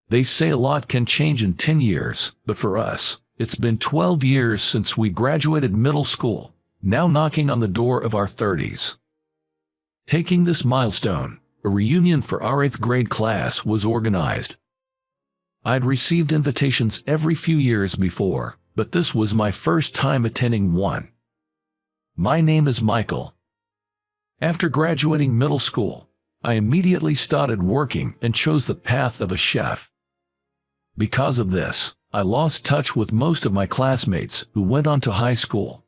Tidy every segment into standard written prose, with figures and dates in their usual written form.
They say a lot can change in 10 years, but for us, it's been 12 years since we graduated middle school, now knocking on the door of our 30s. Taking this milestone, a reunion for our 8th grade class was organized. I'd received invitations every few years before, but this was my first time attending one. My name is Michael. After graduating middle school, I immediately started working and chose the path of a chef. Because of this, I lost touch with most of my classmates who went on to high school.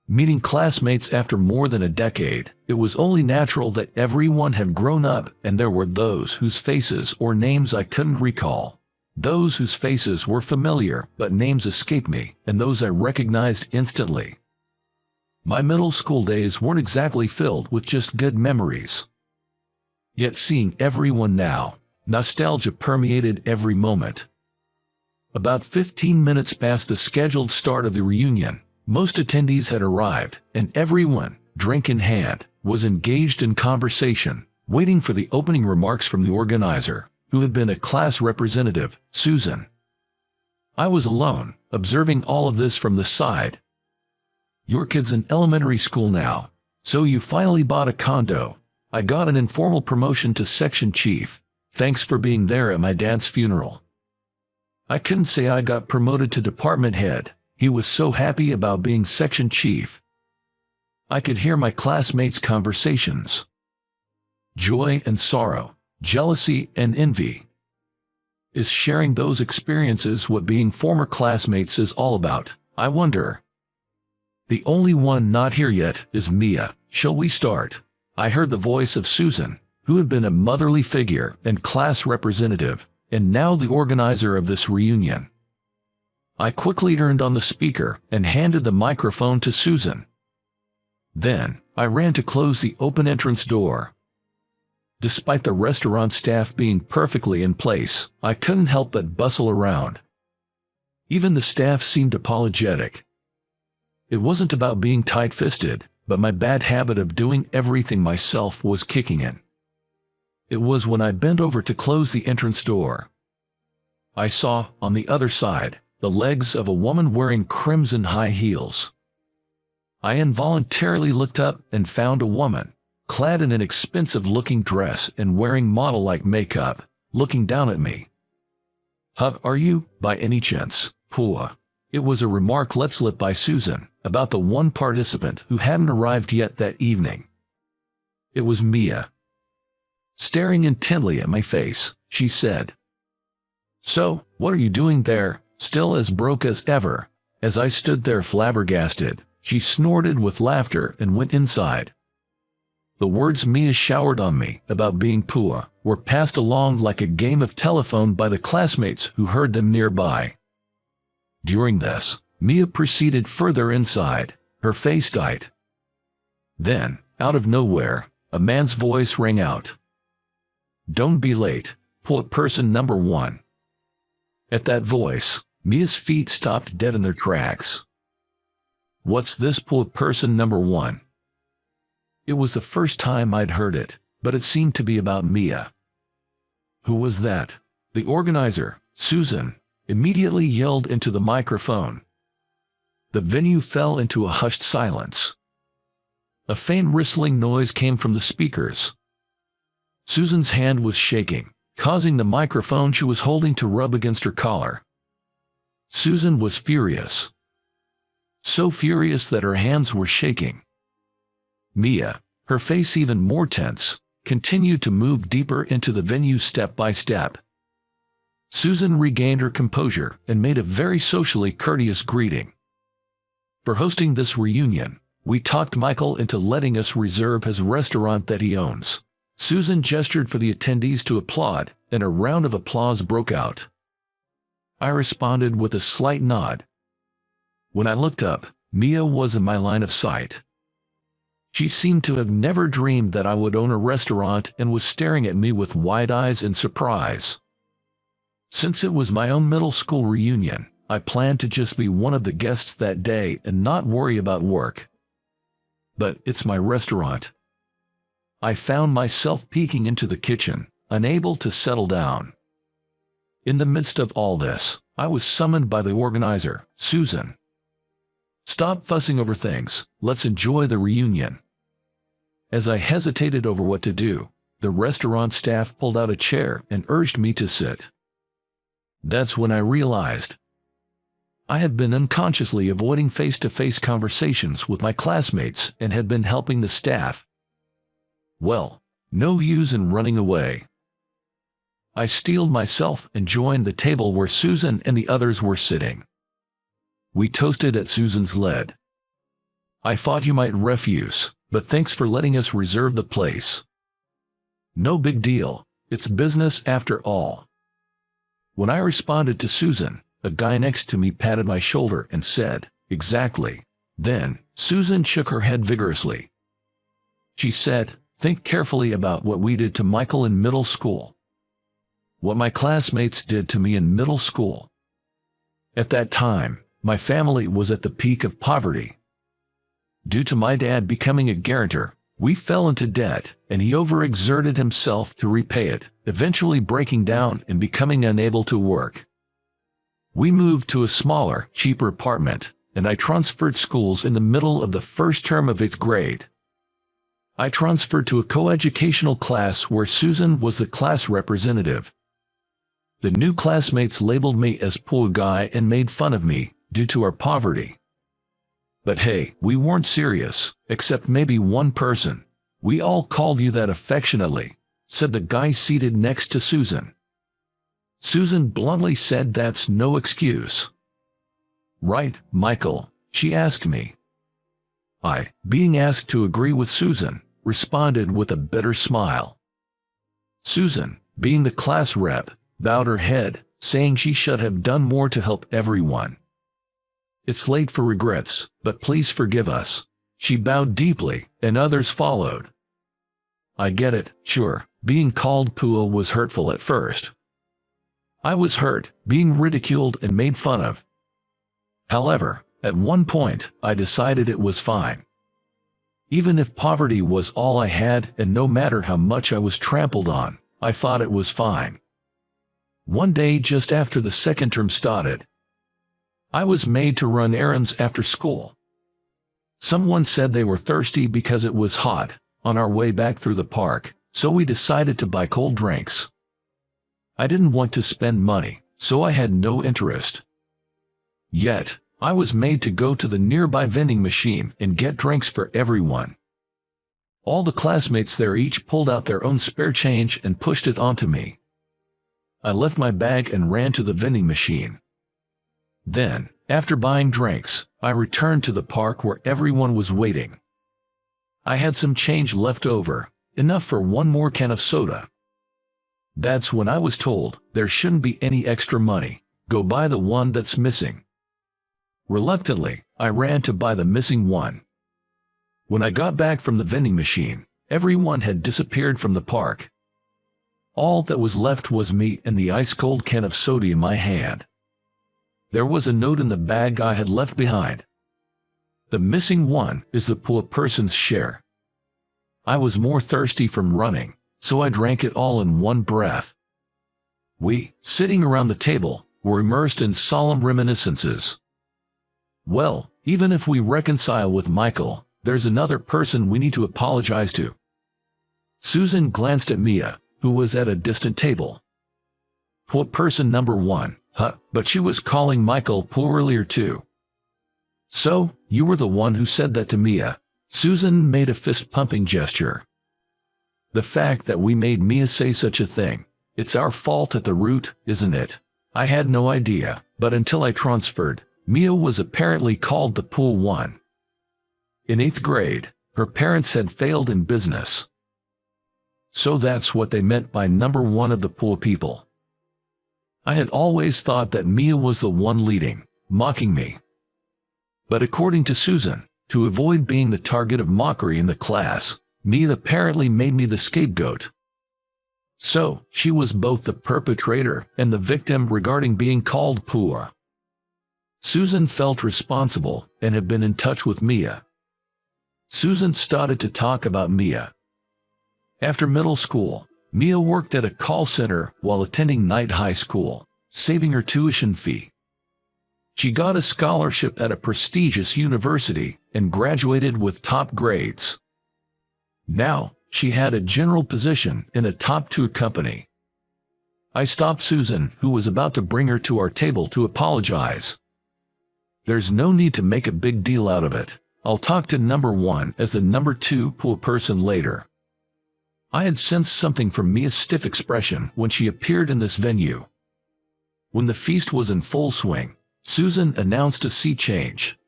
Meeting classmates after more than a decade, it was only natural that everyone had grown up, and there were those whose faces or names I couldn't recall, those whose faces were familiar but names escaped me, and those I recognized instantly. My middle school days weren't exactly filled with just good memories. Yet seeing everyone now, nostalgia permeated every moment. About 15 minutes past the scheduled start of the reunion, most attendees had arrived, and everyone, drink in hand, was engaged in conversation, waiting for the opening remarks from the organizer, who had been a class representative, Susan. I was alone, observing all of this from the side. "Your kid's in elementary school now, so you finally bought a condo. I got an informal promotion to section chief. Thanks for being there at my dad's funeral." I couldn't say I got promoted to department head. He was so happy about being section chief. I could hear my classmates' conversations. Joy and sorrow, jealousy and envy. Is sharing those experiences what being former classmates is all about, I wonder? The only one not here yet is Mia. "Shall we start?" I heard the voice of Susan, who had been a motherly figure and class representative, and now the organizer of this reunion. I quickly turned on the speaker and handed the microphone to Susan. Then, I ran to close the open entrance door. Despite the restaurant staff being perfectly in place, I couldn't help but bustle around. Even the staff seemed apologetic. It wasn't about being tight-fisted, but my bad habit of doing everything myself was kicking in. It was when I bent over to close the entrance door. I saw, on the other side, the legs of a woman wearing crimson high heels. I involuntarily looked up and found a woman, clad in an expensive-looking dress and wearing model-like makeup, looking down at me. "Huh, are you, by any chance, poor?" It was a remark let slip by Susan about the one participant who hadn't arrived yet that evening. It was Mia. Staring intently at my face, she said, "So, what are you doing there, still as broke as ever?" As I stood there flabbergasted, she snorted with laughter and went inside. The words Mia showered on me about being poor were passed along like a game of telephone by the classmates who heard them nearby. During this, Mia proceeded further inside, her face tight. Then, out of nowhere, a man's voice rang out. "Don't be late, poor person number one." At that voice, Mia's feet stopped dead in their tracks. What's this poor person number one? It was the first time I'd heard it, but it seemed to be about Mia. Who was that? The organizer, Susan, immediately yelled into the microphone. The venue fell into a hushed silence. A faint rustling noise came from the speakers. Susan's hand was shaking, causing the microphone she was holding to rub against her collar. Susan was furious. So furious that her hands were shaking. Mia, her face even more tense, continued to move deeper into the venue step by step. Susan regained her composure and made a very socially courteous greeting. For hosting this reunion, we talked Michael into letting us reserve his restaurant that he owns. Susan gestured for the attendees to applaud, and a round of applause broke out. I responded with a slight nod. When I looked up, Mia was in my line of sight. She seemed to have never dreamed that I would own a restaurant and was staring at me with wide eyes in surprise. Since it was my own middle school reunion, I planned to just be one of the guests that day and not worry about work. But it's my restaurant. I found myself peeking into the kitchen, unable to settle down. In the midst of all this, I was summoned by the organizer, Susan. "Stop fussing over things, let's enjoy the reunion." As I hesitated over what to do, the restaurant staff pulled out a chair and urged me to sit. That's when I realized I had been unconsciously avoiding face-to-face conversations with my classmates and had been helping the staff. Well, no use in running away. I steeled myself and joined the table where Susan and the others were sitting. We toasted at Susan's lead. "I thought you might refuse, but thanks for letting us reserve the place." "No big deal, it's business after all." When I responded to Susan, a guy next to me patted my shoulder and said, "Exactly." Then, Susan shook her head vigorously. She said, "Think carefully about what we did to Michael in middle school. What my classmates did to me in middle school. At that time, my family was at the peak of poverty. Due to my dad becoming a guarantor, we fell into debt, and he overexerted himself to repay it, eventually breaking down and becoming unable to work. We moved to a smaller, cheaper apartment, and I transferred schools in the middle of the first term of 8th grade. I transferred to a coeducational class where Susan was the class representative. The new classmates labeled me as poor guy and made fun of me due to our poverty. But hey, we weren't serious, except maybe one person. We all called you that affectionately," said the guy seated next to Susan. Susan bluntly said that's no excuse. "Right, Michael?" she asked me. I, being asked to agree with Susan, responded with a bitter smile. Susan, being the class rep, bowed her head, saying she should have done more to help everyone. "It's late for regrets, but please forgive us." She bowed deeply, and others followed. I get it, sure, being called poor was hurtful at first. I was hurt, being ridiculed and made fun of. However, at one point, I decided it was fine. Even if poverty was all I had and no matter how much I was trampled on, I thought it was fine. One day just after the second term started, I was made to run errands after school. Someone said they were thirsty because it was hot on our way back through the park, so we decided to buy cold drinks. I didn't want to spend money, so I had no interest. Yet, I was made to go to the nearby vending machine and get drinks for everyone. All the classmates there each pulled out their own spare change and pushed it onto me. I left my bag and ran to the vending machine. Then, after buying drinks, I returned to the park where everyone was waiting. I had some change left over, enough for one more can of soda. That's when I was told there shouldn't be any extra money, go buy the one that's missing. Reluctantly, I ran to buy the missing one. When I got back from the vending machine, everyone had disappeared from the park. All that was left was me and the ice-cold can of soda in my hand. There was a note in the bag I had left behind. "The missing one is the poor person's share." I was more thirsty from running, so I drank it all in one breath. We, sitting around the table, were immersed in solemn reminiscences. Well, even if we reconcile with Michael, there's another person we need to apologize to. Susan glanced at Mia, who was at a distant table. "Poor person number one, huh?" But she was calling Michael poor earlier too. "So, you were the one who said that to Mia." Susan made a fist-pumping gesture. "The fact that we made Mia say such a thing, it's our fault at the root, isn't it?" I had no idea, but until I transferred, Mia was apparently called the poor one. In 8th grade, her parents had failed in business. So that's what they meant by number one of the poor people. I had always thought that Mia was the one leading, mocking me. But according to Susan, to avoid being the target of mockery in the class, Mia apparently made me the scapegoat. So, she was both the perpetrator and the victim regarding being called poor. Susan felt responsible and had been in touch with Mia. Susan started to talk about Mia. After middle school, Mia worked at a call center while attending night high school. saving her tuition fee. She got a scholarship at a prestigious university and graduated with top grades. Now, she had a general position in a top-tier company. I stopped Susan, who was about to bring her to our table, to apologize. There's no need to make a big deal out of it. I'll talk to number one as the number two pool person later. I had sensed something from Mia's stiff expression when she appeared in this venue. When the feast was in full swing, Susan announced a sea change.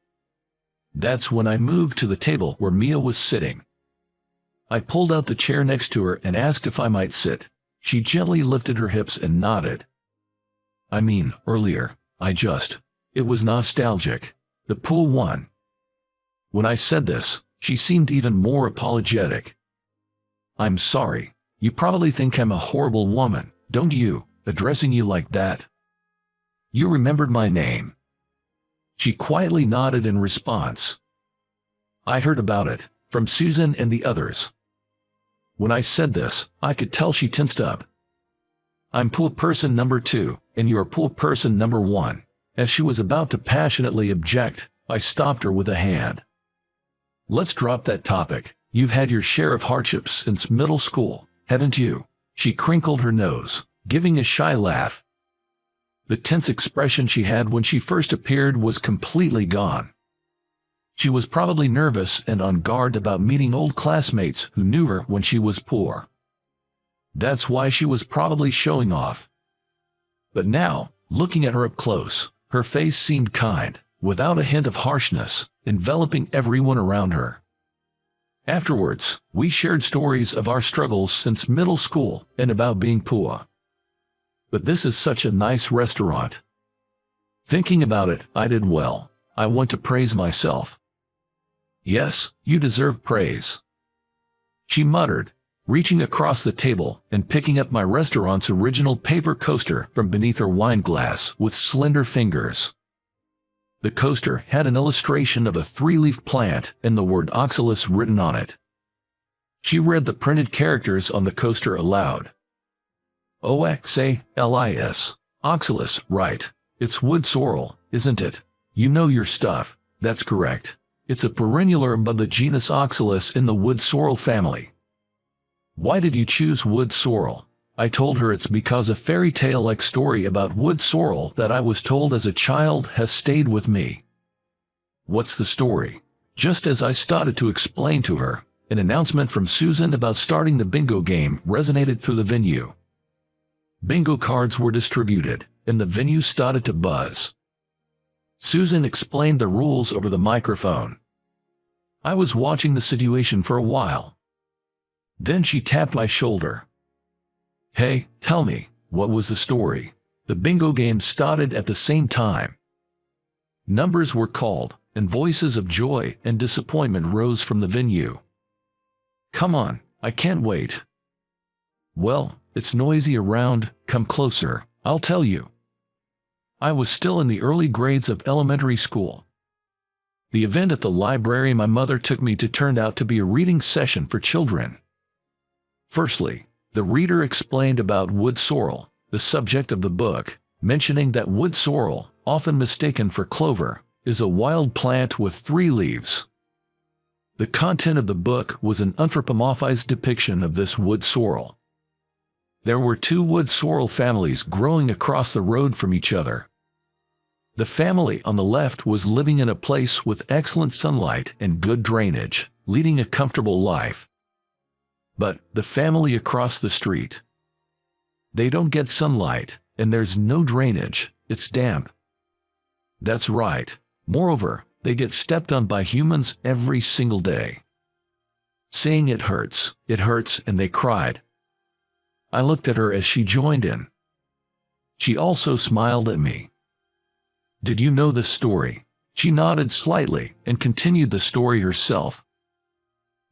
That's when I moved to the table where Mia was sitting. I pulled out the chair next to her and asked if I might sit. She gently lifted her hips and nodded. I mean, earlier, it was nostalgic. The pool won. When I said this, she seemed even more apologetic. I'm sorry. You probably think I'm a horrible woman, don't you, addressing you like that? You remembered my name. She quietly nodded in response. I heard about it, from Susan and the others. When I said this, I could tell she tensed up. I'm pool person number 2, and you're pool person number 1. As she was about to passionately object, I stopped her with a hand. Let's drop that topic. You've had your share of hardships since middle school, haven't you? She crinkled her nose, giving a shy laugh. The tense expression she had when she first appeared was completely gone. She was probably nervous and on guard about meeting old classmates who knew her when she was poor. That's why she was probably showing off. But now, looking at her up close, her face seemed kind, without a hint of harshness, enveloping everyone around her. Afterwards, we shared stories of our struggles since middle school and about being poor. But this is such a nice restaurant. Thinking about it, I did well. I want to praise myself. Yes, you deserve praise. She muttered, reaching across the table and picking up my restaurant's original paper coaster from beneath her wine glass with slender fingers. The coaster had an illustration of a 3-leaf plant and the word oxalis written on it. She read the printed characters on the coaster aloud. Oxalis. Oxalis, right. It's wood sorrel, isn't it? You know your stuff. That's correct. It's a perennial herb of the genus Oxalis in the wood sorrel family. Why did you choose wood sorrel? I told her it's because a fairy tale-like story about wood sorrel that I was told as a child has stayed with me. What's the story? Just as I started to explain to her, an announcement from Susan about starting the bingo game resonated through the venue. Bingo cards were distributed, and the venue started to buzz. Susan explained the rules over the microphone. I was watching the situation for a while. Then she tapped my shoulder. Hey, tell me, what was the story? The bingo game started at the same time. Numbers were called, and voices of joy and disappointment rose from the venue. Come on, I can't wait. Well, it's noisy around, come closer, I'll tell you. I was still in the early grades of elementary school. The event at the library my mother took me to turned out to be a reading session for children. Firstly, the reader explained about wood sorrel, the subject of the book, mentioning that wood sorrel, often mistaken for clover, is a wild plant with 3 leaves. The content of the book was an anthropomorphized depiction of this wood sorrel. There were 2 wood sorrel families growing across the road from each other. The family on the left was living in a place with excellent sunlight and good drainage, leading a comfortable life. But the family across the street, they don't get sunlight, and there's no drainage, it's damp. That's right. Moreover, they get stepped on by humans every single day. Saying it hurts, and they cried. I looked at her as she joined in. She also smiled at me. Did you know this story? She nodded slightly and continued the story herself.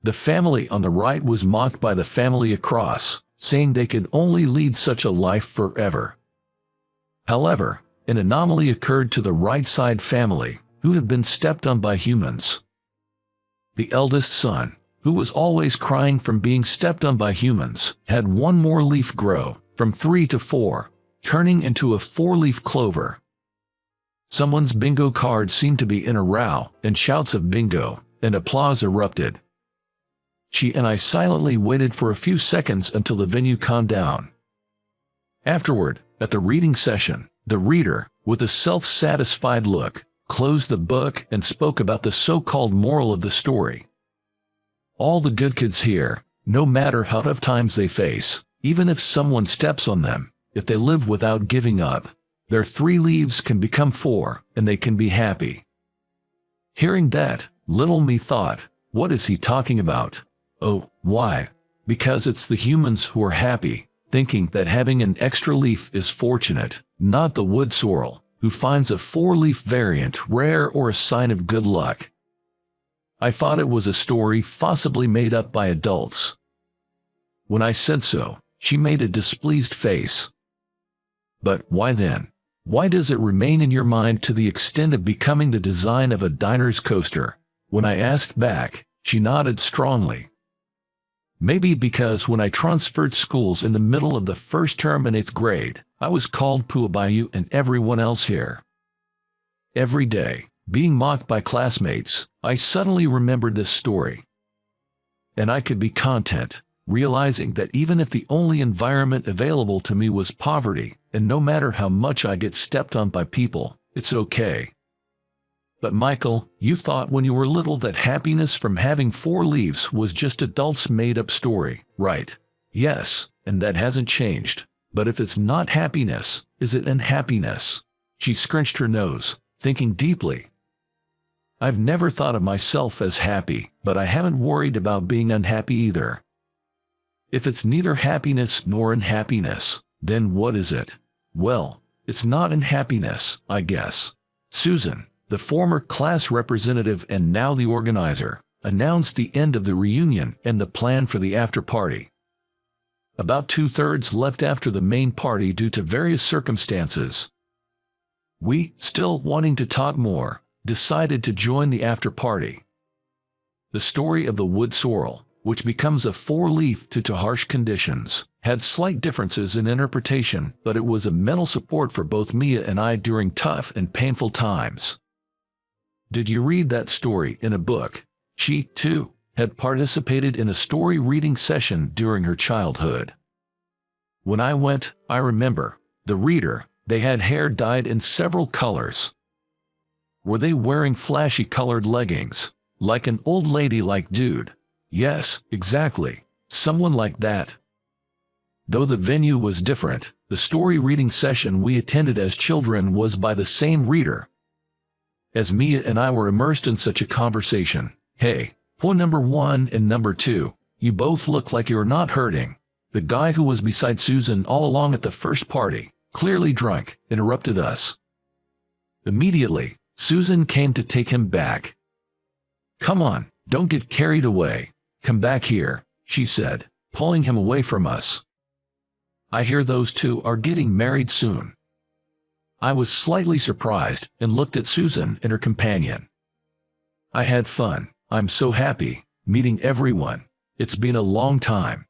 The family on the right was mocked by the family across, saying they could only lead such a life forever. However, an anomaly occurred to the right side family, who had been stepped on by humans. The eldest son, who was always crying from being stepped on by humans, had 1 more leaf grow, from 3 to 4. turning into a four-leaf clover. Someone's bingo card seemed to be in a row, and shouts of bingo and applause erupted. She and I silently waited for a few seconds until the venue calmed down. Afterward, at the reading session, the reader, with a self-satisfied look, closed the book and spoke about the so-called moral of the story. All the good kids here, no matter how tough times they face, even if someone steps on them, if they live without giving up, their 3 leaves can become 4, and they can be happy. Hearing that, little me thought, what is he talking about? Oh, why? Because it's the humans who are happy, thinking that having an extra leaf is fortunate, not the wood sorrel, who finds a 4-leaf variant rare or a sign of good luck. I thought it was a story possibly made up by adults. When I said so, she made a displeased face. But why then? Why does it remain in your mind to the extent of becoming the design of a diner's coaster? When I asked back, she nodded strongly. Maybe because when I transferred schools in the middle of the first term in 8th grade, I was called Pua by you and everyone else here. Every day, being mocked by classmates, I suddenly remembered this story. And I could be content, realizing that even if the only environment available to me was poverty, and no matter how much I get stepped on by people, it's okay. But Michael, you thought when you were little that happiness from having 4 leaves was just adults' made-up story, right? Yes, and that hasn't changed. But if it's not happiness, is it unhappiness? She scrunched her nose, thinking deeply. I've never thought of myself as happy, but I haven't worried about being unhappy either. If it's neither happiness nor unhappiness, then what is it? Well, it's not unhappiness, I guess. Susan, the former class representative and now the organizer, announced the end of the reunion and the plan for the after-party. About 2/3 left after the main party due to various circumstances. We, still wanting to talk more, decided to join the after-party. The story of the wood sorrel, which becomes a 4-leaf due to harsh conditions, had slight differences in interpretation, but it was a mental support for both Mia and I during tough and painful times. Did you read that story in a book? She, too, had participated in a story reading session during her childhood. When I went, I remember, the reader, they had hair dyed in several colors. Were they wearing flashy colored leggings, like an old lady-like dude? Yes, exactly, someone like that. Though the venue was different, the story reading session we attended as children was by the same reader. As Mia and I were immersed in such a conversation, hey, point number 1 and number 2, you both look like you're not hurting. The guy who was beside Susan all along at the first party, clearly drunk, interrupted us. Immediately, Susan came to take him back. Come on, don't get carried away. Come back here, she said, pulling him away from us. I hear those two are getting married soon. I was slightly surprised and looked at Susan and her companion. I had fun. I'm so happy, meeting everyone. It's been a long time.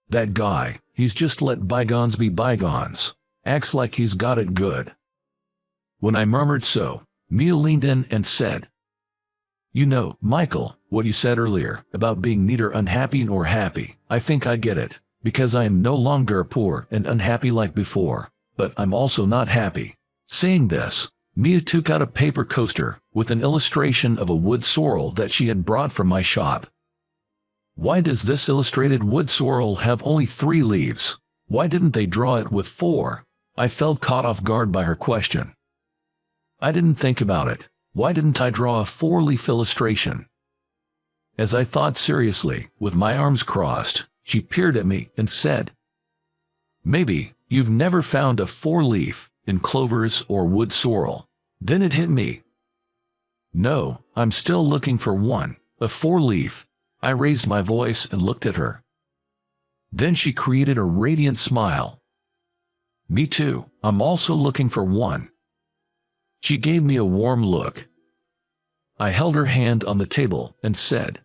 That guy, he's just let bygones be bygones. Acts like he's got it good. When I murmured so, Mia leaned in and said, You know, Michael, what you said earlier about being neither unhappy nor happy, I think I get it, because I am no longer poor and unhappy like before, but I'm also not happy. Saying this, Mia took out a paper coaster with an illustration of a wood sorrel that she had brought from my shop. Why does this illustrated wood sorrel have only 3 leaves? Why didn't they draw it with 4? I felt caught off guard by her question. I didn't think about it. Why didn't I draw a 4-leaf illustration? As I thought seriously, with my arms crossed, she peered at me and said, Maybe you've never found a 4-leaf in clovers or wood sorrel. Then it hit me. No, I'm still looking for one, a 4-leaf. I raised my voice and looked at her. Then she created a radiant smile. Me too, I'm also looking for one. She gave me a warm look. I held her hand on the table and said,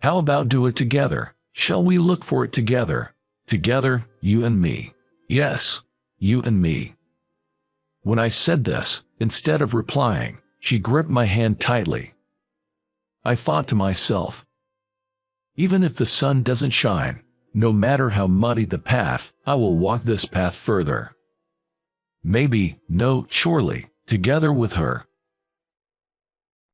How about do it together? Shall we look for it together? Together, you and me. Yes, you and me." When I said this, instead of replying, she gripped my hand tightly. I thought to myself, even if the sun doesn't shine, no matter how muddy the path, I will walk this path further. Maybe, no, surely, together with her,